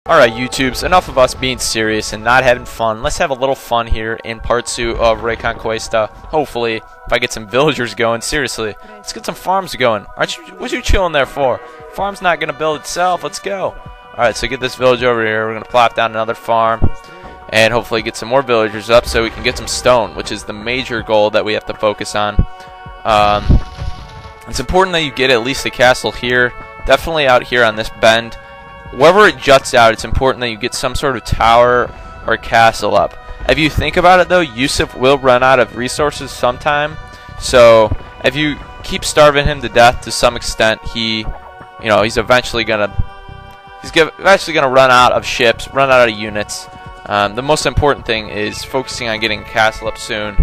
Alright, YouTubes, enough of us being serious and not having fun. Let's have a little fun here in part 2 of Reconquista. Hopefully, if I get some villagers going, seriously, let's get some farms going. What you chilling there for? Farm's not going to build itself. Let's go. Alright, so get this village over here. We're going to plop down another farm and hopefully get some more villagers up so we can get some stone, which is the major goal that we have to focus on. It's important that you get at least a castle here. Definitely out here on this bend. Wherever it juts out, it's important that you get some sort of tower or castle up. If you think about it, though, Yusuf will run out of resources sometime. So if you keep starving him to death to some extent, he's eventually gonna run out of ships, run out of units. The most important thing is focusing on getting a castle up soon,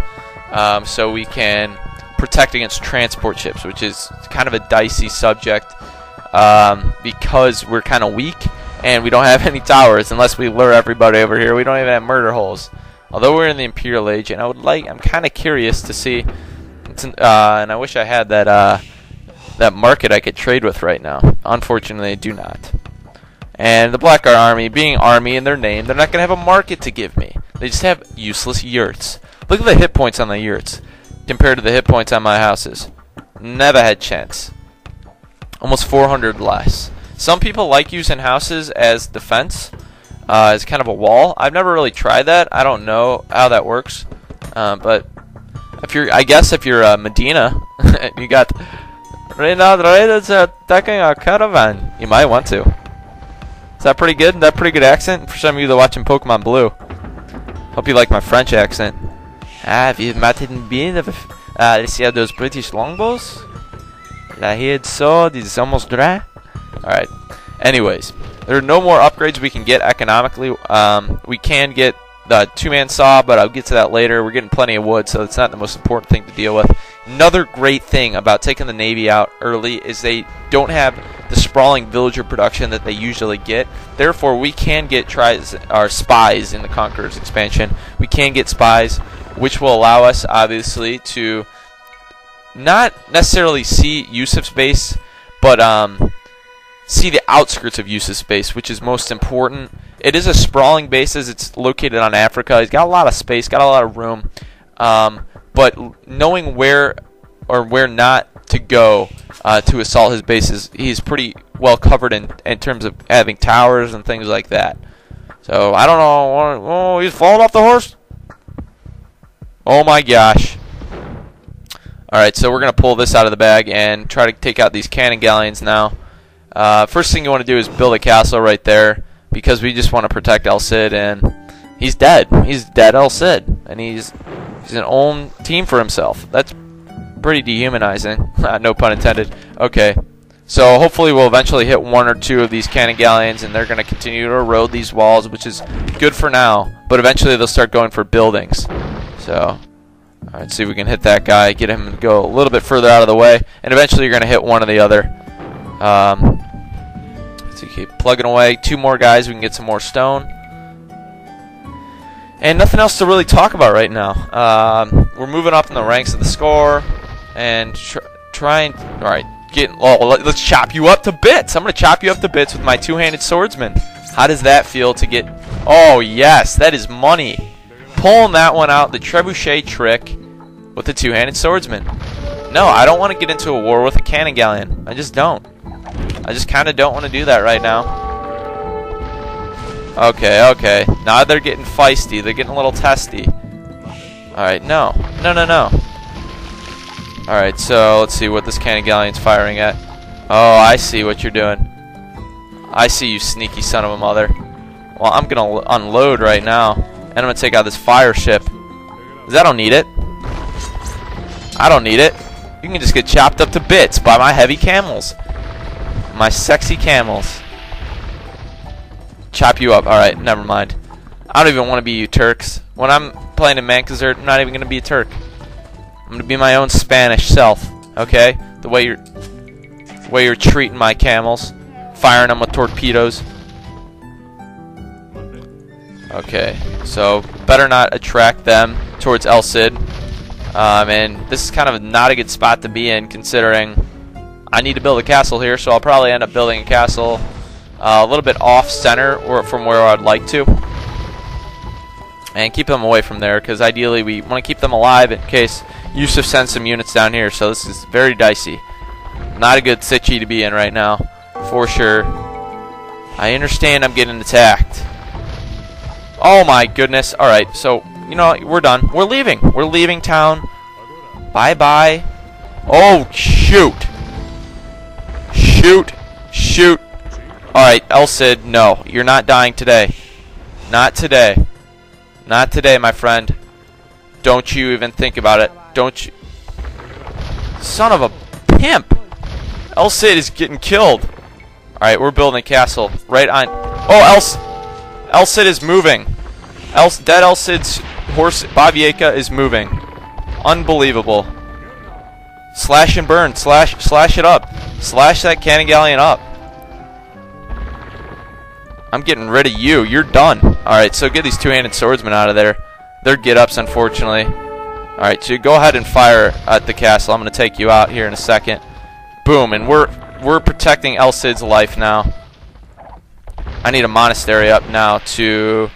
so we can protect against transport ships, which is kind of a dicey subject. Because we're kind of weak and we don't have any towers unless we lure everybody over here. We don't even have murder holes. Although we're in the Imperial Age, and I'm kind of curious to see, and I wish I had that market I could trade with right now. Unfortunately, I do not. And the Blackguard Army, being army in their name, they're not going to have a market to give me. They just have useless yurts. Look at the hit points on the yurts compared to the hit points on my houses. Never had chance. Almost 400 less. Some people like using houses as defense, as kind of a wall. I've never really tried that. I don't know how that works. But I guess if you're Medina, you got Reynald Raiders attacking our caravan. You might want to. Is that pretty good? That pretty good accent for some of you that are watching Pokemon Blue. Hope you like my French accent. Have you met in been let's see those British longbows? The head sword is almost dry. Alright. Anyways, there are no more upgrades we can get economically. We can get the two-man saw, but I'll get to that later. We're getting plenty of wood, so it's not the most important thing to deal with. Another great thing about taking the Navy out early is they don't have the sprawling villager production that they usually get. Therefore, we can get spies in the Conquerors expansion. We can get spies, which will allow us, obviously, to not necessarily see Yusuf's base, but see the outskirts of Yusuf's base, which is most important. It is a sprawling base as it's located on Africa. He's got a lot of space, got a lot of room, but knowing where or where not to go to assault his bases, he's pretty well covered in terms of having towers and things like that. So, I don't know. Oh, he's falling off the horse? Oh my gosh. Alright, so we're going to pull this out of the bag and try to take out these cannon galleons now. First thing you want to do is build a castle right there, because we just want to protect El Cid, and he's dead. He's dead El Cid, and he's an own team for himself. That's pretty dehumanizing. No pun intended. Okay, so hopefully we'll eventually hit one or two of these cannon galleons, and they're going to continue to erode these walls, which is good for now, but eventually they'll start going for buildings. So alright, see if we can hit that guy, get him to go a little bit further out of the way, and eventually you're going to hit one or the other. So you keep plugging away. Two more guys, we can get some more stone. And nothing else to really talk about right now. We're moving up in the ranks of the score, and trying. Alright, let's chop you up to bits. I'm going to chop you up to bits with my two-handed swordsman. How does that feel to get... Oh, yes, that is money. Pulling that one out, the trebuchet trick with the two-handed swordsman. No, I don't want to get into a war with a cannon galleon. I just don't. I just kind of don't want to do that right now. Okay. Now they're getting feisty. They're getting a little testy. Alright, no. Alright, so let's see what this cannon galleon's firing at. Oh, I see what you're doing. I see you, sneaky son of a mother. Well, I'm going to unload right now. And I'm going to take out this fire ship. Because I don't need it. I don't need it. You can just get chopped up to bits by my heavy camels. My sexy camels. Chop you up. Alright, never mind. I don't even want to be you Turks. When I'm playing in Mancazert, I'm not even going to be a Turk. I'm going to be my own Spanish self. Okay? The way you're treating my camels. Firing them with torpedoes. Okay, so better not attract them towards El Cid. And this is kind of not a good spot to be in, considering I need to build a castle here, so I'll probably end up building a castle a little bit off center or from where I'd like to, and keep them away from there, because ideally we want to keep them alive in case Yusuf sends some units down here. So this is very dicey. Not a good sitchy to be in right now, for sure. I understand I'm getting attacked. Oh my goodness. Alright, so, you know, we're done. We're leaving. We're leaving town. Bye-bye. Oh, shoot. Shoot. Shoot. Alright, El Cid, no. You're not dying today. Not today. Not today, my friend. Don't you even think about it. Don't you. Son of a pimp. El Cid is getting killed. Alright, we're building a castle right on. Oh, El Cid is moving. Dead El Cid's horse, Bavieka, is moving. Unbelievable. Slash and burn. Slash it up. Slash that cannon galleon up. I'm getting rid of you. You're done. Alright, so get these two-handed swordsmen out of there. They're get-ups, unfortunately. Alright, so go ahead and fire at the castle. I'm going to take you out here in a second. Boom, and we're protecting El Cid's life now. I need a monastery up now to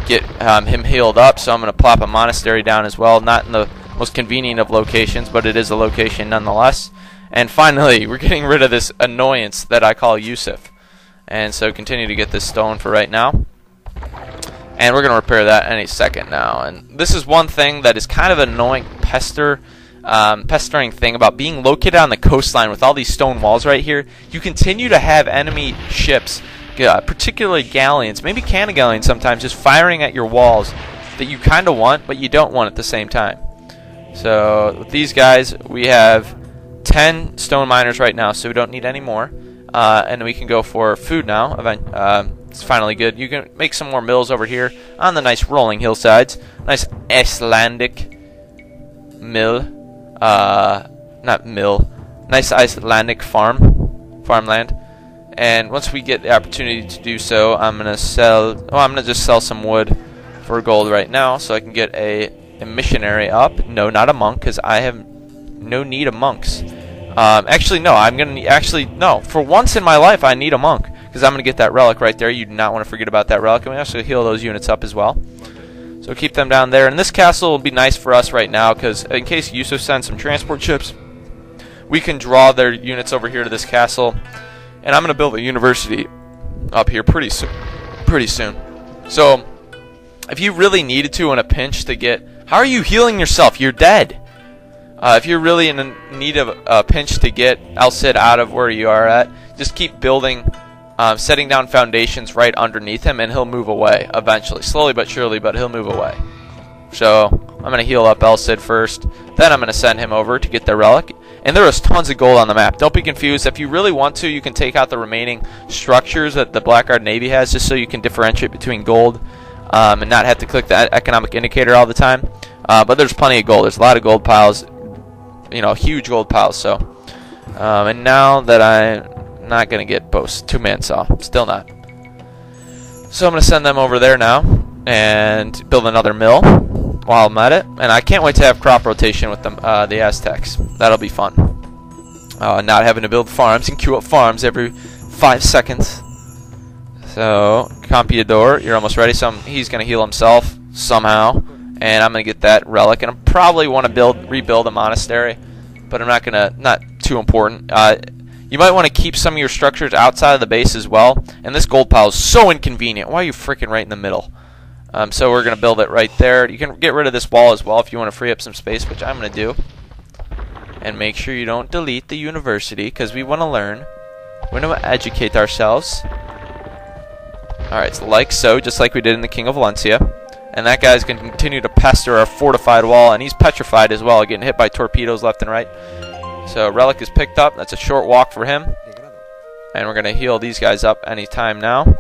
get him healed up, so I'm going to plop a monastery down as well. Not in the most convenient of locations, but it is a location nonetheless. And finally, we're getting rid of this annoyance that I call Yusuf. And so continue to get this stone for right now. And we're going to repair that any second now. And this is one thing that is kind of an annoying pestering thing about being located on the coastline with all these stone walls right here. You continue to have enemy ships, particularly galleons, maybe cannon galleons sometimes, just firing at your walls that you kind of want, but you don't want at the same time. So with these guys, we have 10 stone miners right now, so we don't need any more. And we can go for food now. It's finally good. You can make some more mills over here on the nice rolling hillsides. Nice Icelandic mill. Not mill. Nice Icelandic farmland. And once we get the opportunity to do so, I'm gonna sell. Oh, I'm gonna just sell some wood for gold right now, so I can get a missionary up. No, not a monk, because I have no need of monks. Actually, no. No. For once in my life, I need a monk, because I'm gonna get that relic right there. You do not want to forget about that relic. And we also heal those units up as well. So keep them down there. And this castle will be nice for us right now, because in case Yusuf sends some transport ships, we can draw their units over here to this castle. And I'm going to build a university up here pretty soon. So if you really needed to in a pinch to get... How are you healing yourself? You're dead. If you're really in need of a pinch to get El Cid out of where you are at, just keep building, setting down foundations right underneath him, and he'll move away eventually. Slowly but surely, but he'll move away. So I'm going to heal up El Cid first. Then I'm going to send him over to get the relic. And there is tons of gold on the map. Don't be confused. If you really want to, you can take out the remaining structures that the Blackguard Navy has, just so you can differentiate between gold and not have to click the economic indicator all the time. But there's plenty of gold. There's a lot of gold piles, huge gold piles. So, and now that I'm not going to get both two-man saw, still not. So I'm going to send them over there now and build another mill while I'm at it. And I can't wait to have crop rotation with them, the Aztecs. That'll be fun. Not having to build farms and queue up farms every 5 seconds. So, Campeador, you're almost ready. So he's going to heal himself somehow. And I'm going to get that relic. And I probably want to rebuild a monastery. But I'm not going to, not too important. You might want to keep some of your structures outside of the base as well. And this gold pile is so inconvenient. Why are you freaking right in the middle? So we're going to build it right there. You can get rid of this wall as well if you want to free up some space, which I'm going to do. And make sure you don't delete the university, because we want to learn. We want to educate ourselves. Alright, so like so, just like we did in the King of Valencia. And that guy's going to continue to pester our fortified wall, and he's petrified as well, getting hit by torpedoes left and right. So relic is picked up. That's a short walk for him. And we're going to heal these guys up anytime now.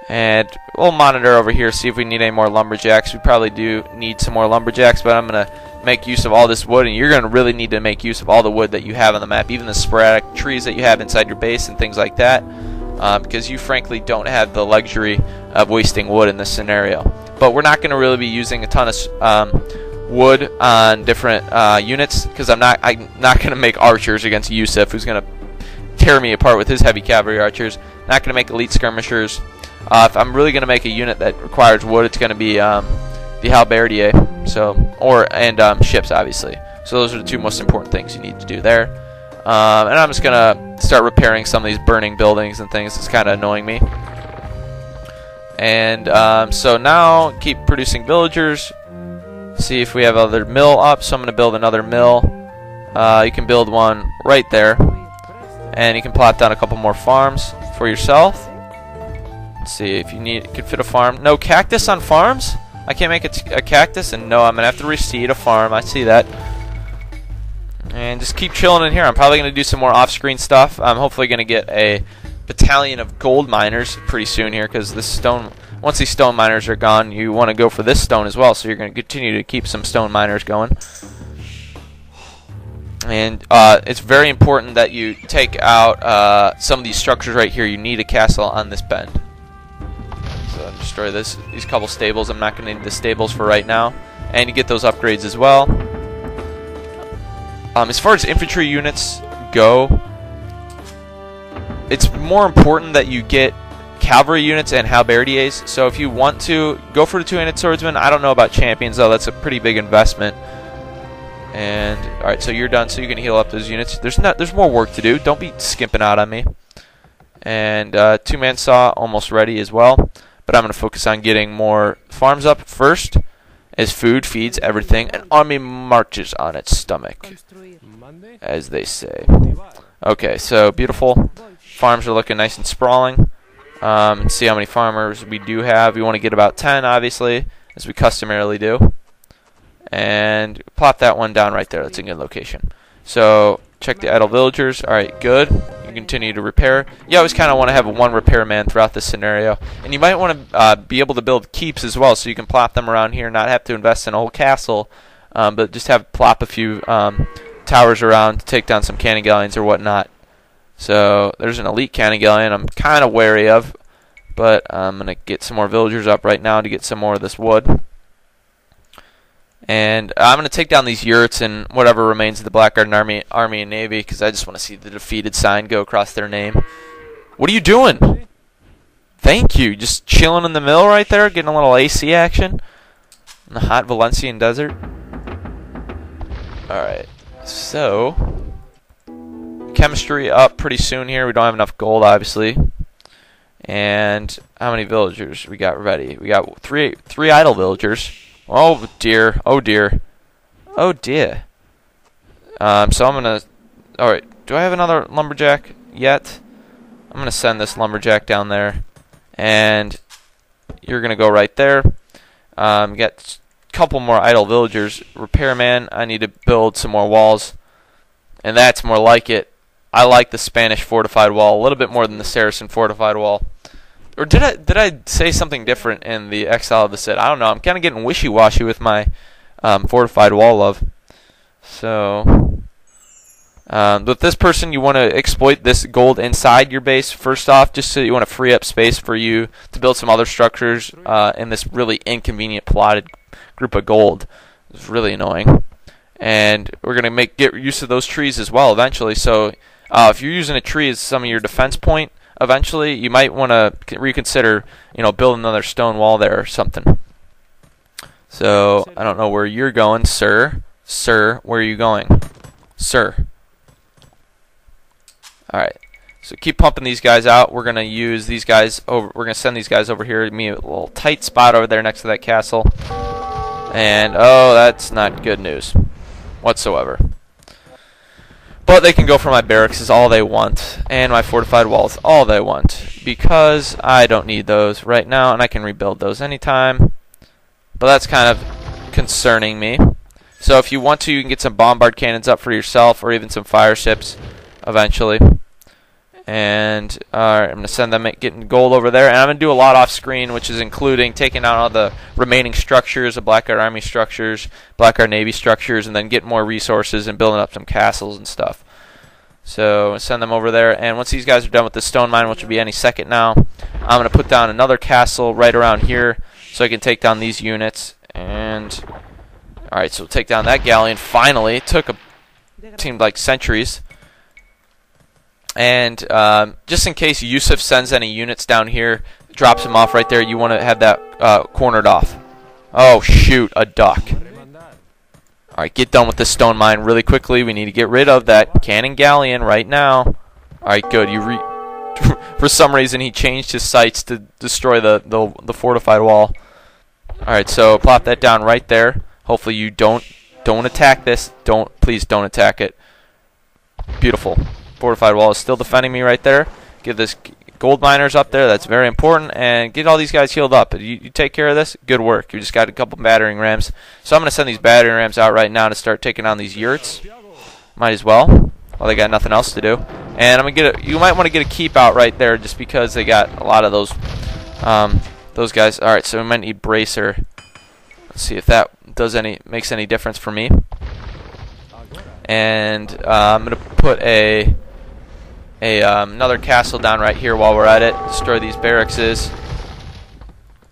And we'll monitor over here, see if we need any more lumberjacks. We probably do need some more lumberjacks, but I'm going to make use of all this wood, and you're going to really need to make use of all the wood that you have on the map, even the sporadic trees that you have inside your base and things like that, because you frankly don't have the luxury of wasting wood in this scenario. But we're not going to really be using a ton of wood on different units, because I'm not going to make archers against Yusuf, who's going to tear me apart with his heavy cavalry archers. Not going to make elite skirmishers. If I'm really going to make a unit that requires wood, it's going to be the halberdier. So, and ships, obviously. So those are the two most important things you need to do there. And I'm just going to start repairing some of these burning buildings and things. It's kind of annoying me. And so now keep producing villagers. See if we have other mill up. So I'm going to build another mill. You can build one right there. And you can plot down a couple more farms for yourself. Let's see if you can fit a farm. No cactus on farms? I can't make a cactus, and no, I'm going to have to reseed a farm. I see that. And just keep chilling in here. I'm probably going to do some more off-screen stuff. I'm hopefully going to get a battalion of gold miners pretty soon here, because this stone, once these stone miners are gone, you want to go for this stone as well, so you're going to continue to keep some stone miners going. And it's very important that you take out some of these structures right here. You need a castle on this bend. So destroy these couple stables. I'm not going to need the stables for right now. And you get those upgrades as well. As far as infantry units go, it's more important that you get cavalry units and halberdiers. So if you want to, go for the two-handed swordsman. I don't know about champions, though. That's a pretty big investment. And alright, so you're done, so you can heal up those units. There's more work to do. Don't be skimping out on me. And two-man saw almost ready as well. But I'm going to focus on getting more farms up first, as food feeds everything. An army marches on its stomach, as they say. Okay, so beautiful. Farms are looking nice and sprawling. See how many farmers we do have. We want to get about 10, obviously, as we customarily do. And plop that one down right there. That's a good location. So check the idle villagers. Alright, good. You continue to repair. You always kind of want to have one repairman throughout this scenario. And you might want to be able to build keeps as well, so you can plop them around here, not have to invest in a whole castle, but just plop a few towers around to take down some cannon galleons or whatnot. So there's an elite cannon galleon I'm kind of wary of, but I'm going to get some more villagers up right now to get some more of this wood. And I'm going to take down these yurts and whatever remains of the Blackguard Army and Navy, because I just want to see the defeated sign go across their name. What are you doing? Thank you. Just chilling in the mill right there, getting a little AC action in the hot Valencian desert. Alright, so chemistry up pretty soon here. We don't have enough gold, obviously. And how many villagers we got ready? We got three idle villagers. Oh dear, oh dear, oh dear. So I'm gonna. Alright, do I have another lumberjack yet? I'm gonna send this lumberjack down there, and you're gonna go right there. Get a couple more idle villagers. Repairman, I need to build some more walls, and that's more like it. I like the Spanish fortified wall a little bit more than the Saracen fortified wall. Or did I say something different in the Exile of the Cid? I don't know. I'm kind of getting wishy-washy with my fortified wall love. So, with this person, you want to exploit this gold inside your base first off, just so you want to free up space for you to build some other structures in this really inconvenient plotted group of gold. It's really annoying. And we're going to get use of those trees as well eventually. So, if you're using a tree as some of your defense point, eventually, you might want to reconsider, building another stone wall there or something. So, I don't know where you're going, sir. Sir, where are you going? Sir. Alright. So, keep pumping these guys out. We're going to use these guys over. We're going to send these guys over here. Give me a little tight spot over there next to that castle. And, oh, that's not good news whatsoever. But they can go for my barracks is all they want, and my fortified walls all they want, because I don't need those right now, and I can rebuild those anytime. But that's kind of concerning me. So if you want to, you can get some bombard cannons up for yourself, or even some fire ships eventually. And I'm going to send them getting gold over there, and I'm going to do a lot off screen, which is including taking out all the remaining structures, the Blackguard Army structures, Blackguard Navy structures, and then getting more resources and building up some castles and stuff. So send them over there, and once these guys are done with the stone mine, which will be any second now, I'm going to put down another castle right around here so I can take down these units. And alright, so we'll take down that galleon finally. It seemed like centuries. And just in case Yusuf sends any units down here, drops them off right there, you want to have that cornered off. Oh shoot, a duck. Alright, get done with this stone mine really quickly. We need to get rid of that cannon galleon right now. Alright, good. For some reason he changed his sights to destroy the fortified wall. Alright, so plop that down right there. Hopefully you don't attack this. Please don't attack it. Beautiful. Fortified wall is still defending me right there. Get this gold miners up there. That's very important. And get all these guys healed up. You take care of this. Good work. You just got a couple battering rams. So I'm going to send these battering rams out right now to start taking on these yurts. Might as well. Well, they got nothing else to do. And I'm gonna you might want to get a keep out right there just because they got a lot of those guys. All right, so we might need bracer. Let's see if that makes any difference for me. And I'm gonna put another castle down right here while we're at it. Destroy these barracks,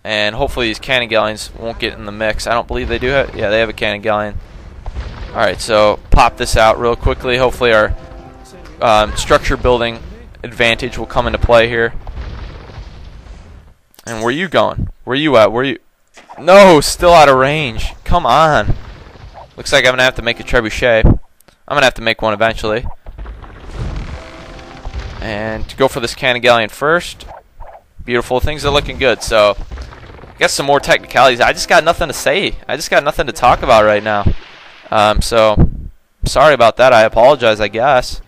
and hopefully these cannon galleons won't get in the mix. I don't believe they do have. Yeah, they have a cannon galleon. All right, so pop this out real quickly. Hopefully our structure building advantage will come into play here. And where are you going? Where are you at? Where are you? No, still out of range. Come on. Looks like I'm gonna have to make a trebuchet. I'm gonna have to make one eventually. And to go for this cannon galleon first. Beautiful. Things are looking good. So, I guess some more technicalities. I just got nothing to say. I just got nothing to talk about right now. So, sorry about that. I apologize, I guess.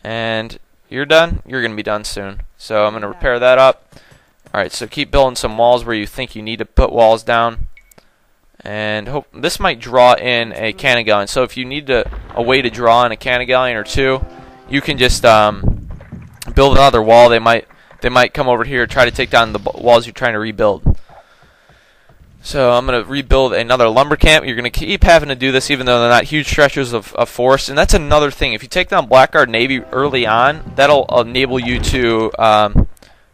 And you're done? You're going to be done soon. So, I'm going to repair that up. Alright, so keep building some walls where you think you need to put walls down. And hope this might draw in a cannon galleon. So, if you need a way to draw in a cannon galleon or two, you can just build another wall. They might come over here, try to take down the walls you're trying to rebuild. So I'm going to rebuild another lumber camp. You're going to keep having to do this even though they're not huge stretches of forest. And that's another thing. If you take down Blackguard Navy early on, that'll enable you to...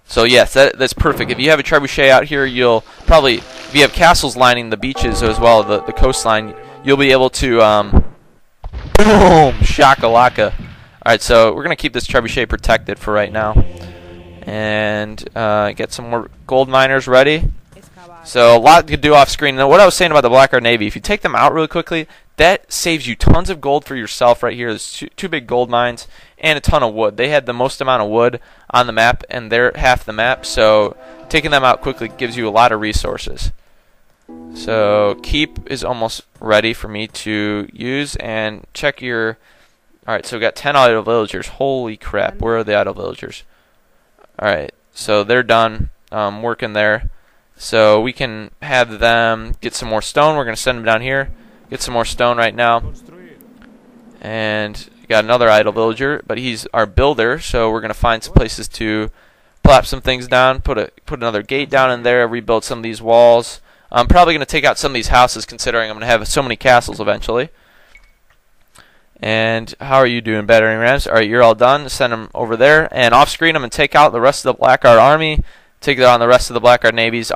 so yes, that's perfect. If you have a trebuchet out here, you'll probably... If you have castles lining the beaches as well, the coastline, you'll be able to... boom! Shakalaka. Alright, so we're going to keep this trebuchet protected for right now. And get some more gold miners ready. So a lot to do off screen. Now what I was saying about the Blackguard Navy, if you take them out really quickly, that saves you tons of gold for yourself right here. There's two big gold mines and a ton of wood. They had the most amount of wood on the map, and they're half the map. So taking them out quickly gives you a lot of resources. So keep is almost ready for me to use, and check your... Alright, so we got 10 idle villagers. Holy crap, where are the idle villagers? Alright, so they're done working there. So we can have them get some more stone. We're going to send them down here. Get some more stone right now. And we got another idle villager, but he's our builder, so we're going to find some places to plop some things down, put another gate down in there, rebuild some of these walls. I'm probably going to take out some of these houses considering I'm going to have so many castles eventually. And how are you doing, battering rams? Alright, you're all done. Send them over there. And off screen, I'm going to take out the rest of the Blackguard army. Take that on the rest of the Blackguard Navy's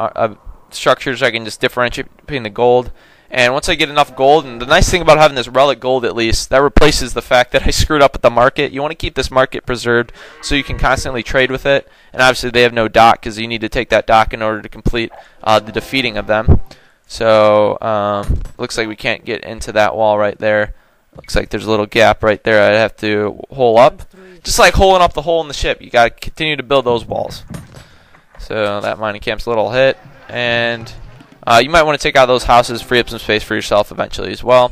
structures. I can just differentiate between the gold. And once I get enough gold, and the nice thing about having this relic gold at least, that replaces the fact that I screwed up at the market. You want to keep this market preserved so you can constantly trade with it. And obviously they have no dock because you need to take that dock in order to complete the defeating of them. So looks like we can't get into that wall right there. Looks like there's a little gap right there I'd have to hole up. Just like holing up the hole in the ship. You got to continue to build those walls. So that mining camp's a little hit. And you might want to take out those houses, free up some space for yourself eventually as well.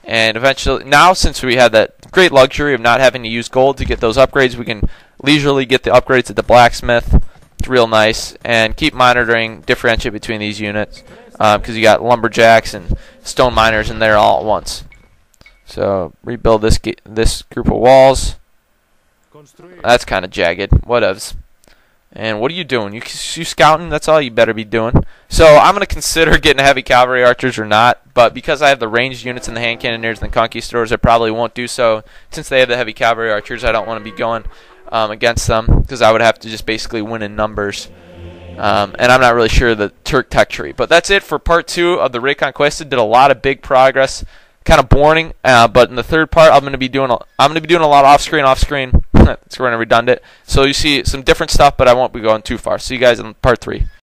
And eventually, now since we have that great luxury of not having to use gold to get those upgrades, we can leisurely get the upgrades at the blacksmith. It's real nice. And keep monitoring, differentiate between these units. Because you got lumberjacks and stone miners in there all at once. So rebuild this group of walls. That's kind of jagged. Whatevs. And what are you doing? You scouting? That's all you better be doing. So I'm going to consider getting heavy cavalry archers or not. But because I have the ranged units and the hand cannoneers and the conquistadors, I probably won't do so. Since they have the heavy cavalry archers, I don't want to be going against them. Because I would have to just basically win in numbers. And I'm not really sure of the Turk tech tree. But that's it for part 2 of the Reconquista. Did a lot of big progress. Kind of boring. But in the third part, I'm going to be doing a lot off screen. It's running redundant. So you see some different stuff, but I won't be going too far. See you guys in part 3.